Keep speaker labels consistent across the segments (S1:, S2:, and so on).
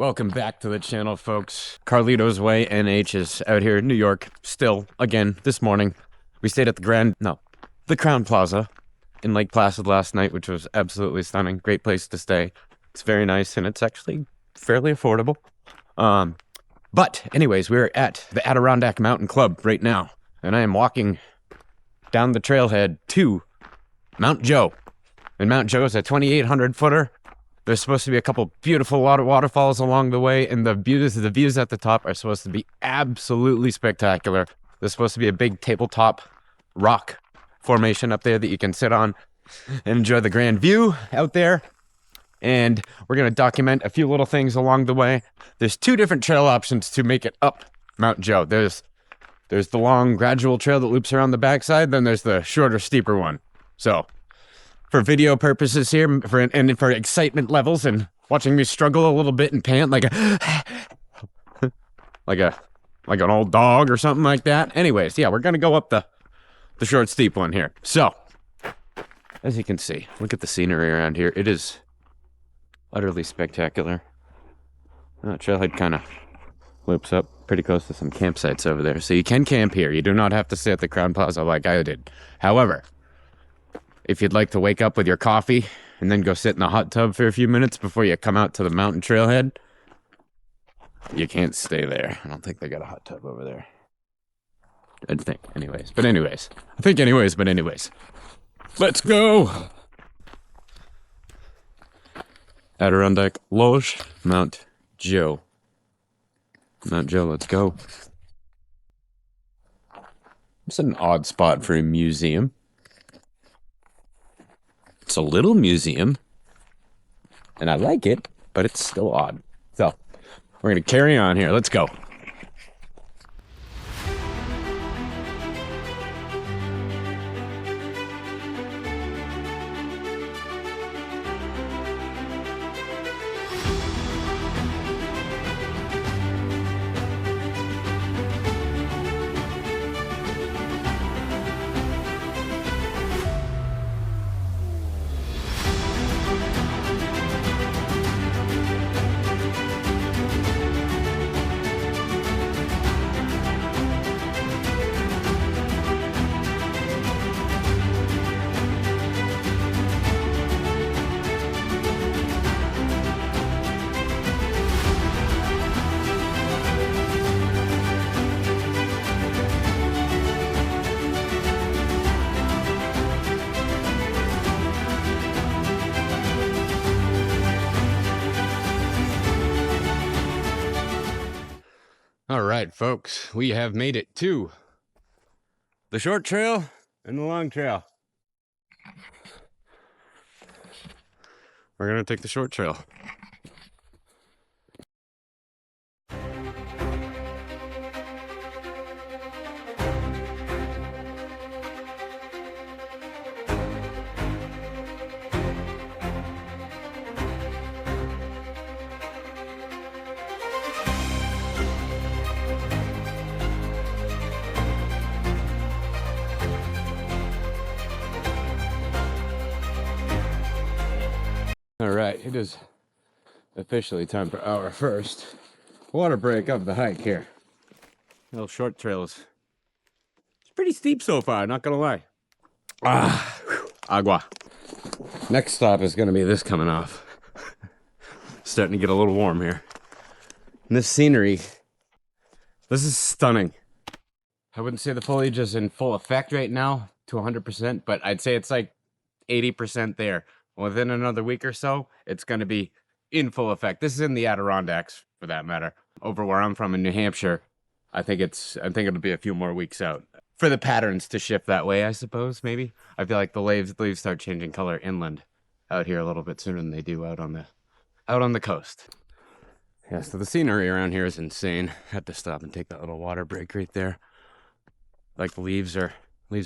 S1: Welcome back to the channel, folks. Carlito's Way NH is out here in New York. Still, again, this morning. We stayed at the Crown Plaza in Lake Placid last night, which was absolutely stunning. Great place to stay. It's very nice, and it's actually fairly affordable. But anyways, we're at the Adirondack Mountain Club right now, and I am walking down the trailhead to Mount Joe. And Mount Joe is a 2,800 footer. There's supposed to be a couple beautiful waterfalls along the way, and the views at the top are supposed to be absolutely spectacular. There's supposed to be a big tabletop rock formation up there that you can sit on and enjoy the grand view out there. And we're going to document a few little things along the way. There's two different trail options to make it up Mount Joe. There's the long gradual trail that loops around the backside, then there's the shorter, steeper one. So for video purposes here, and for excitement levels and watching me struggle a little bit and pant like an old dog or something like that. Anyways, yeah, we're gonna go up the short, steep one here. So, as you can see, look at the scenery around here. It is utterly spectacular. Trailhead kind of loops up pretty close to some campsites over there, so you can camp here. You do not have to stay at the Crown Plaza like I did. However, if you'd like to wake up with your coffee and then go sit in the hot tub for a few minutes before you come out to the mountain trailhead, you can't stay there. I don't think they got a hot tub over there. I think, anyways. Let's go! Adirondack Lodge, Mount Joe. Mount Joe, let's go. It's an odd spot for a museum. It's a little museum, and I like it, but it's still odd. So, we're going to carry on here. Let's go. All right, folks, we have made it to the short trail and the long trail. We're going to take the short trail. All right, it is officially time for our first water break of the hike here. Little short trails. It's pretty steep so far, not gonna lie. Agua. Next stop is gonna be this coming off. Starting to get a little warm here. And this scenery, this is stunning. I wouldn't say the foliage is in full effect right now to 100%, but I'd say it's like 80% there. Within another week or so, it's going to be in full effect. This is in the Adirondacks, for that matter. Over where I'm from in New Hampshire, I think it'll be a few more weeks out for the patterns to shift that way. I suppose maybe. I feel like the leaves start changing color inland out here a little bit sooner than they do out on the coast. Yeah, so the scenery around here is insane. Had to stop and take that little water break right there. Like the leaves are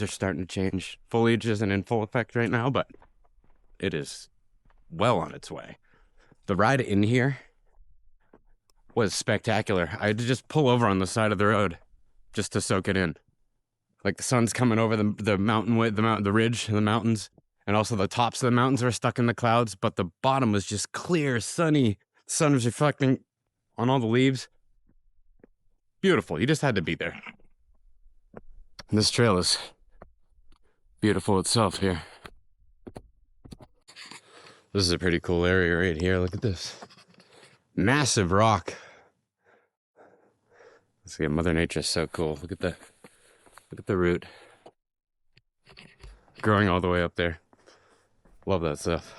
S1: starting to change. Foliage isn't in full effect right now, but it is well on its way. The ride in here was spectacular. I had to just pull over on the side of the road just to soak it in. Like the sun's coming over the mountain, the ridge, and the mountains, and also the tops of the mountains were stuck in the clouds, but the bottom was just clear, sunny. The sun was reflecting on all the leaves. Beautiful. You just had to be there. And this trail is beautiful itself here. This is a pretty cool area right here. Look at this. Massive rock. Let's see, Mother Nature's so cool. Look at the root. Growing all the way up there. Love that stuff.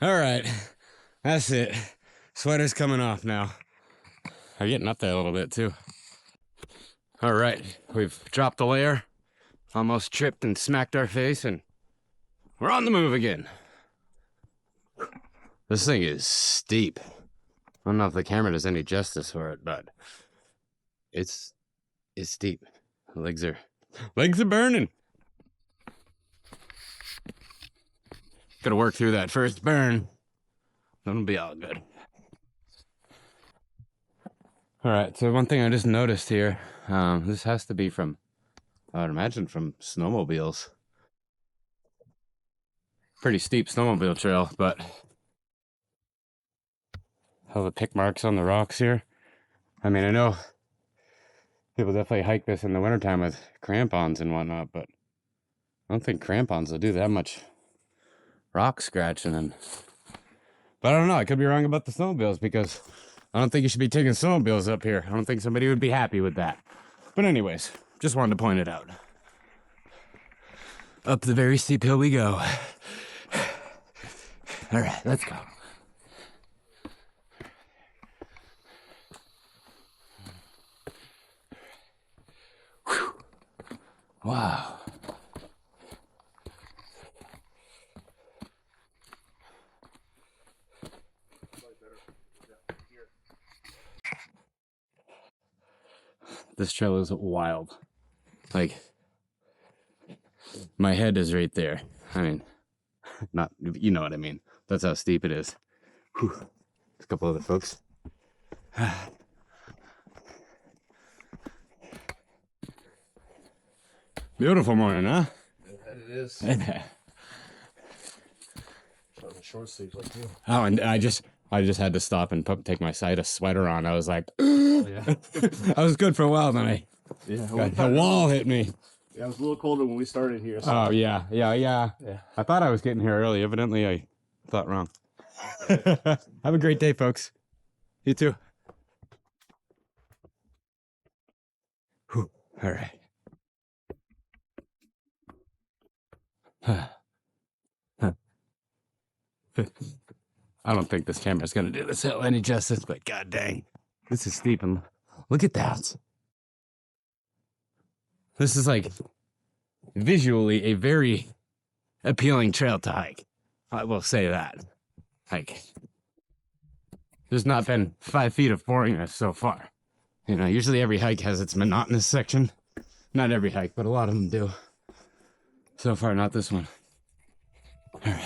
S1: All right, that's it. Sweater's coming off now. I'm getting up there a little bit too. All right, we've dropped the layer, almost tripped and smacked our face, and we're on the move again. This thing is steep. I don't know if the camera does any justice for it, but it's steep. Legs are burning. Gotta work through that first burn. Then it'll be all good. All right, so one thing I just noticed here, this has to be from, I would imagine from snowmobiles. Pretty steep snowmobile trail, but all the pick marks on the rocks here. I mean, I know people definitely hike this in the wintertime with crampons and whatnot, but I don't think crampons will do that much rock scratching. But I don't know, I could be wrong about the snowmobiles, because I don't think you should be taking snowmobiles up here. I don't think somebody would be happy with that. But anyways, just wanted to point it out. Up the very steep hill we go. All right, let's go. Whew. Wow. This trail is wild. Like, my head is right there. I mean, not, you know what I mean. That's how steep it is. Whew. A couple other folks. Beautiful morning, huh?
S2: It is. Short sleeves like you.
S1: Oh, and I just had to stop and take my sweater on. I was like, oh, yeah. I was good for a while, then the wall hit me.
S2: Yeah, it was a little colder when we started here. So.
S1: Oh, yeah. I thought I was getting here early. Evidently, I thought wrong. Have a great day, folks. You too. Whew. All right. I don't think this camera's gonna do this hill any justice, but god dang, this is steep, and look at that. This is like visually a very appealing trail to hike. I will say that. Like, there's not been 5 feet of boringness so far. You know, usually every hike has its monotonous section. Not every hike, but a lot of them do. So far, not this one. All right.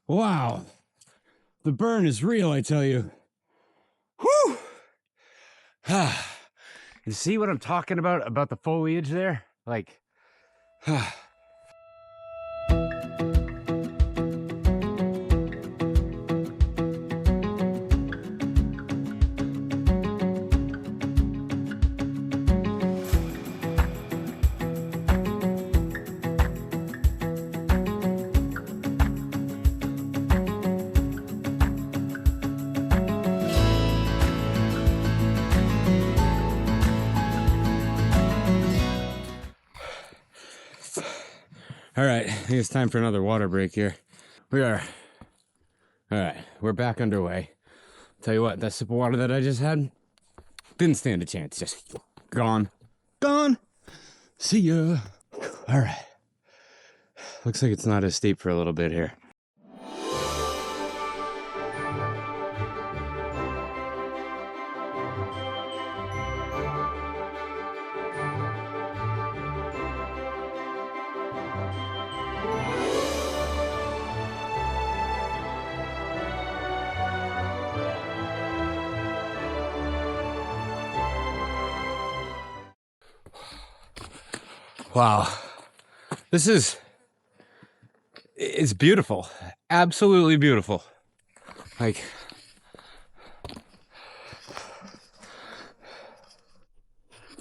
S1: Wow, the burn is real, I tell you. Whew! You see what I'm talking about the foliage there? Like, All right, I think it's time for another water break here. All right, we're back underway. Tell you what, that sip of water that I just had didn't stand a chance. Just gone. See ya. All right. Looks like it's not as steep for a little bit here. Wow. It's beautiful. Absolutely beautiful. Like,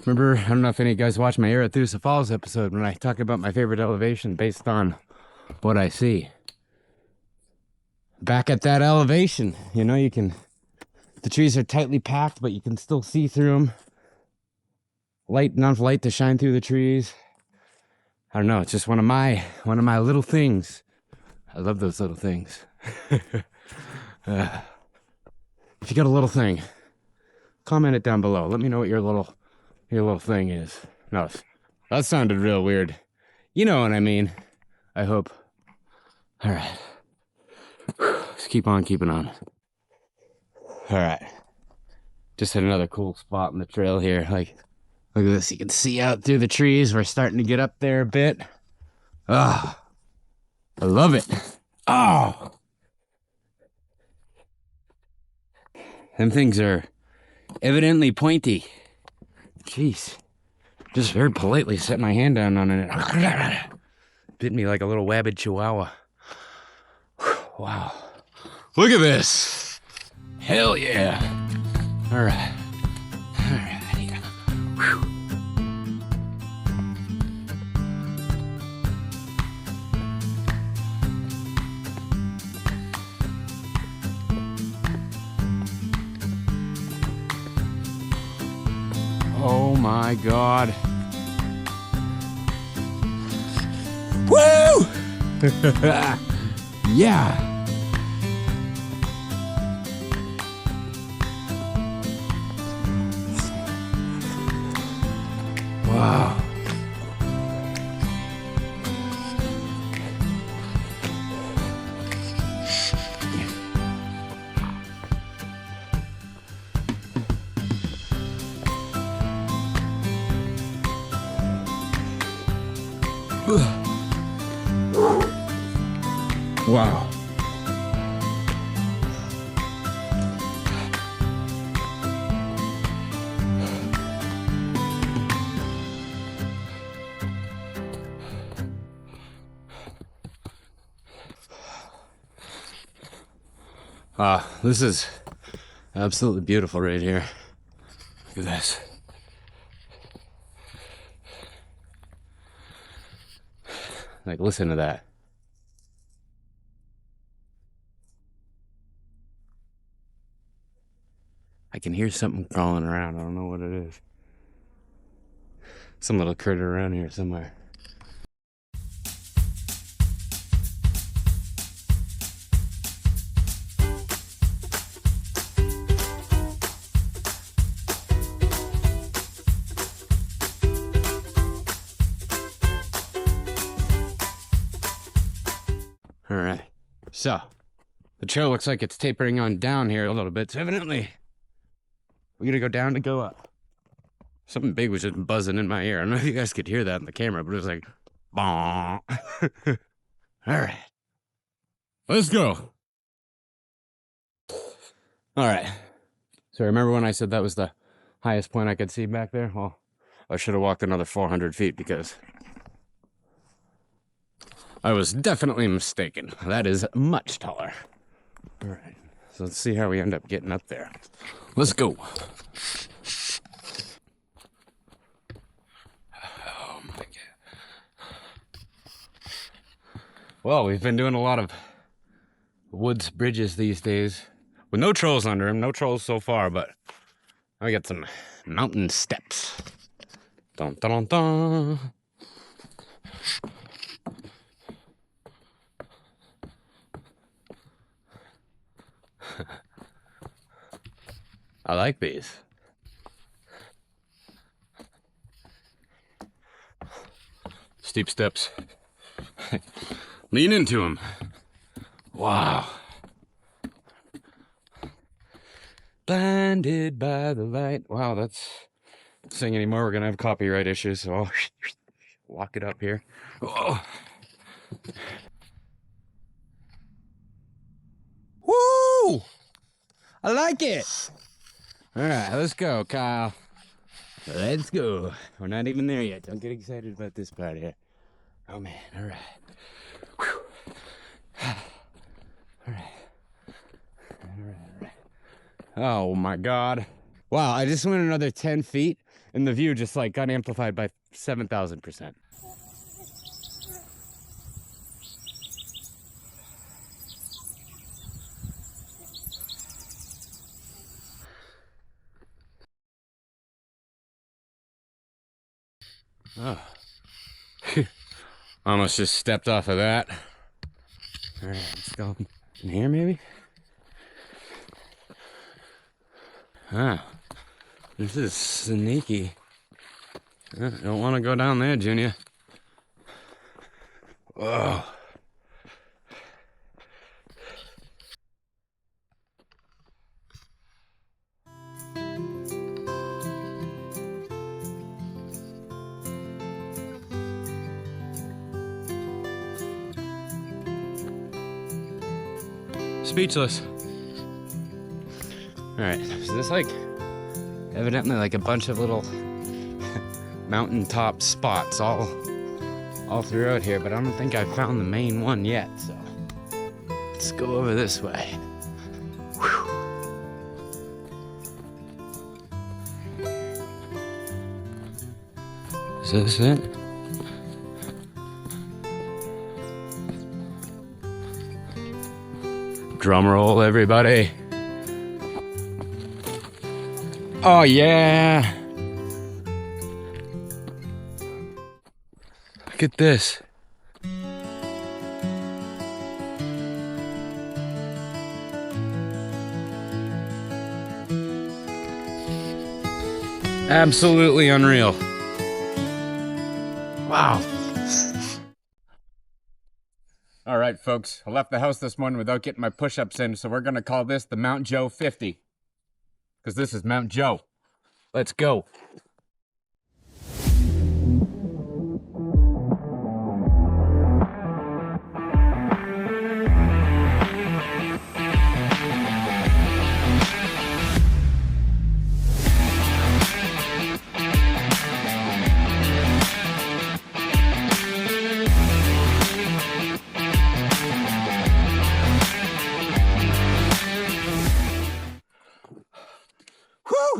S1: remember, I don't know if any of you guys watched my Arethusa Falls episode when I talk about my favorite elevation based on what I see. Back at that elevation, you know, the trees are tightly packed, but you can still see through them. Enough light to shine through the trees. I don't know, it's just one of my little things. I love those little things. If you got a little thing, comment it down below. Let me know what your little thing is. No, that sounded real weird. You know what I mean. I hope. All right. Let's keep on keeping on. All right. Just hit another cool spot in the trail here. Like, look at this. You can see out through the trees. We're starting to get up there a bit. Ah, I love it. Oh, them things are evidently pointy. Jeez. Just very politely set my hand down on it. Bit me like a little rabid chihuahua. Wow. Look at this. Hell yeah. All right. All right. Yeah. Whew. Oh my God. Woo! Yeah. Wow. Wow. This is absolutely beautiful right here. Look at this. Like, listen to that. I can hear something crawling around. I don't know what it is. Some little critter around here somewhere. All right. So, the trail looks like it's tapering on down here a little bit. So evidently, we're gonna go down to go up. Something big was just buzzing in my ear. I don't know if you guys could hear that in the camera, but it was like, bong. All right. Let's go. All right. So remember when I said that was the highest point I could see back there? Well, I should have walked another 400 feet because I was definitely mistaken. That is much taller. All right. So let's see how we end up getting up there. Let's go. Oh my God. Well, we've been doing a lot of woods bridges these days with no trolls under them. No trolls so far, but I got some mountain steps. Dun, dun, dun, dun. I like these. Steep steps. Lean into them. Wow. Blinded by the light. Wow, that's not sing anymore. We're gonna have copyright issues, so I'll walk it up here. Oh. Woo! I like it. All right, let's go, Kyle. Let's go. We're not even there yet. Don't get excited about this part here. Oh man, all right. Whew. All right. All right. Oh my God. Wow, I just went another 10 feet and the view just like got amplified by 7,000%. Oh. Almost just stepped off of that. All right, let's go in here maybe. Ah, this is sneaky. Don't want to go down there, Junior. Whoa. Speechless. All right, so this like evidently like a bunch of little mountaintop spots all throughout here, but I don't think I've found the main one yet, so let's go over this way. Whew. Is this it? Drum roll, everybody. Oh yeah. Look at this. Absolutely unreal. Wow. All right, folks. I left the house this morning without getting my push-ups in, so we're going to call this the Mount Joe 50. Because this is Mount Joe. Let's go.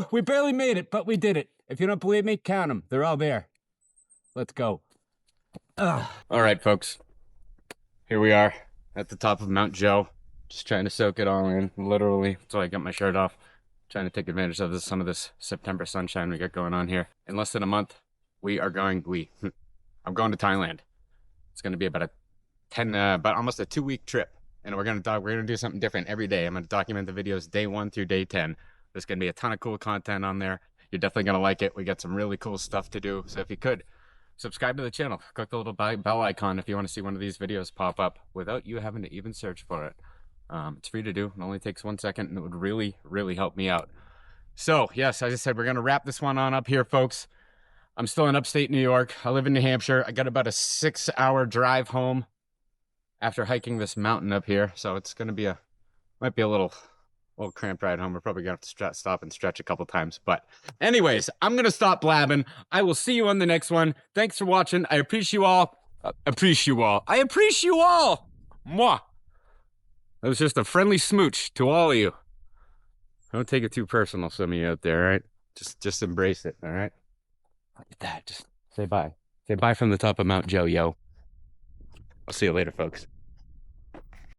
S1: We barely made it, but we did it. If you don't believe me, count them. They're all there. Let's go. Ugh. All right, folks. Here we are at the top of Mount Joe. Just trying to soak it all in, literally. So I got my shirt off. Trying to take advantage of some of this September sunshine we got going on here. In less than a month, I'm going to Thailand. It's going to be about almost a 2-week trip. And we're going to do something different every day. I'm going to document the videos day 1 through day 10. There's going to be a ton of cool content on there. You're definitely going to like it. We got some really cool stuff to do. So if you could, subscribe to the channel. Click the little bell icon if you want to see one of these videos pop up without you having to even search for it. It's free to do. It only takes 1 second, and it would really, really help me out. So, yes, as I said, we're going to wrap this one on up here, folks. I'm still in upstate New York. I live in New Hampshire. I got about a 6-hour drive home after hiking this mountain up here. So it's going to be might be a little cramped ride home. We're probably gonna have to stop and stretch a couple times. But anyways, I'm gonna stop blabbing. I will see you on the next one. Thanks for watching. I appreciate you all. I appreciate you all. Mwah. That was just a friendly smooch to all of you. Don't take it too personal, some of you out there, all right? Just embrace it, all right? Look at that. Just say bye. Say bye from the top of Mount Joe, yo. I'll see you later, folks.